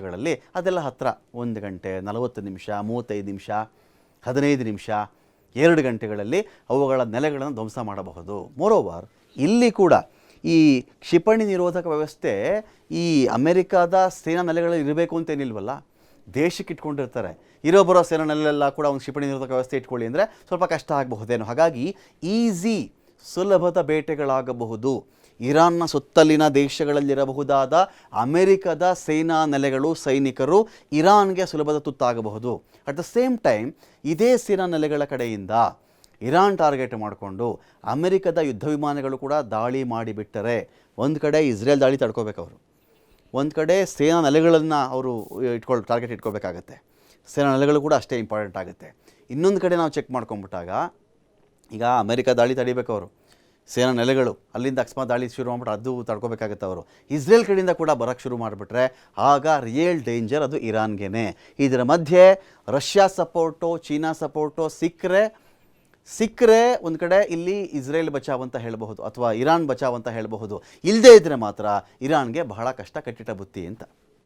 ಗಳಲ್ಲಿ ಅದೆಲ್ಲ ಹತ್ತಿರ 1 ಗಂಟೆ 40 ನಿಮಿಷ 35 ನಿಮಿಷ 15 ನಿಮಿಷ 2 ಗಂಟೆಗಳಲ್ಲಿ ಅವುಗಳ ನೆಲೆಗಳನ್ನು ಧ್ವಂಸ ಮಾಡಬಹುದು. ಮೋರೋವರ್ ಇಲ್ಲಿ ಕೂಡ ಈ ಕ್ಷಿಪಣಿ ನಿರೋಧಕ ವ್ಯವಸ್ಥೆ ಈ ಅಮೆರಿಕಾದ ಸೇನಾ ನೆಲೆಗಳಲ್ಲಿ ಇರಬೇಕು ಅಂತೇನಿಲ್ವಲ್ಲ, ದೇಶಕ್ಕೆ ಇಟ್ಕೊಂಡಿರ್ತಾರೆ. ಇರೋಬರೋ ಸೇನಾ ನೆಲೆಲ್ಲ ಕೂಡ ಒಂದು ಕ್ಷಿಪಣಿ ನಿರೋಧಕ ವ್ಯವಸ್ಥೆ ಇಟ್ಕೊಳ್ಳಿ ಅಂದರೆ ಸ್ವಲ್ಪ ಕಷ್ಟ ಆಗಬಹುದೇನೋ. ಹಾಗಾಗಿ ಸುಲಭದ ಬೇಟೆಗಳಾಗಬಹುದು. ಇರಾನ್ನ ಸುತ್ತಲಿನ ದೇಶಗಳಲ್ಲಿರಬಹುದಾದ ಅಮೆರಿಕದ ಸೇನಾ ನೆಲೆಗಳು, ಸೈನಿಕರು ಇರಾನ್ಗೆ ಸುಲಭದ ತುತ್ತಾಗಬಹುದು. ಅಟ್ ದ ಸೇಮ್ ಟೈಮ್ ಇದೇ ಸೇನಾ ನೆಲೆಗಳ ಕಡೆಯಿಂದ ಇರಾನ್ ಟಾರ್ಗೆಟ್ ಮಾಡಿಕೊಂಡು ಅಮೆರಿಕದ ಯುದ್ಧ ವಿಮಾನಗಳು ಕೂಡ ದಾಳಿ ಮಾಡಿಬಿಟ್ಟರೆ, ಒಂದು ಕಡೆ ಇಸ್ರೇಲ್ ದಾಳಿ ತಡ್ಕೋಬೇಕು ಅವರು, ಒಂದು ಕಡೆ ಸೇನಾ ನೆಲೆಗಳನ್ನು ಅವರು ಟಾರ್ಗೆಟ್ ಇಟ್ಕೋಬೇಕಾಗತ್ತೆ. ಸೇನಾ ನೆಲೆಗಳು ಕೂಡ ಅಷ್ಟೇ ಇಂಪಾರ್ಟೆಂಟ್ ಆಗುತ್ತೆ. ಇನ್ನೊಂದು ಕಡೆ ನಾವು ಚೆಕ್ ಮಾಡ್ಕೊಂಬಿಟ್ಟಾಗ, ಈಗ ಅಮೆರಿಕ ದಾಳಿ ತಡಿಬೇಕು ಅವರು, ಸೇನಾ ನೆಲೆಗಳು ಅಲ್ಲಿಂದ ಅಕಸ್ಮಾತ್ ದಾಳಿ ಶುರು ಮಾಡಿಬಿಟ್ಟು ಅದು ತಡ್ಕೋಬೇಕಾಗುತ್ತೆ ಅವರು. ಇಸ್ರೇಲ್ ಕಡೆಯಿಂದ ಕೂಡ ಬರೋಕ್ಕೆ ಶುರು ಮಾಡಿಬಿಟ್ರೆ ಆಗ ರಿಯಲ್ ಡೇಂಜರ್ ಅದು ಇರಾನ್ಗೇನೆ. ಇದರ ಮಧ್ಯೆ ರಷ್ಯಾ ಸಪೋರ್ಟು, ಚೀನಾ ಸಪೋರ್ಟು ಸಿಕ್ಕರೆ ಒಂದು ಕಡೆ ಇಲ್ಲಿ ಇಸ್ರೇಲ್ ಬಚಾವ್ ಅಂತ ಹೇಳಬಹುದು, ಅಥವಾ ಇರಾನ್ ಬಚಾವ್ ಅಂತ ಹೇಳಬಹುದು. ಇಲ್ಲದೇ ಇದ್ದರೆ ಮಾತ್ರ ಇರಾನ್ಗೆ ಬಹಳ ಕಷ್ಟ, ಕಟ್ಟಿಟ್ಟ ಬುತ್ತಿ ಅಂತ.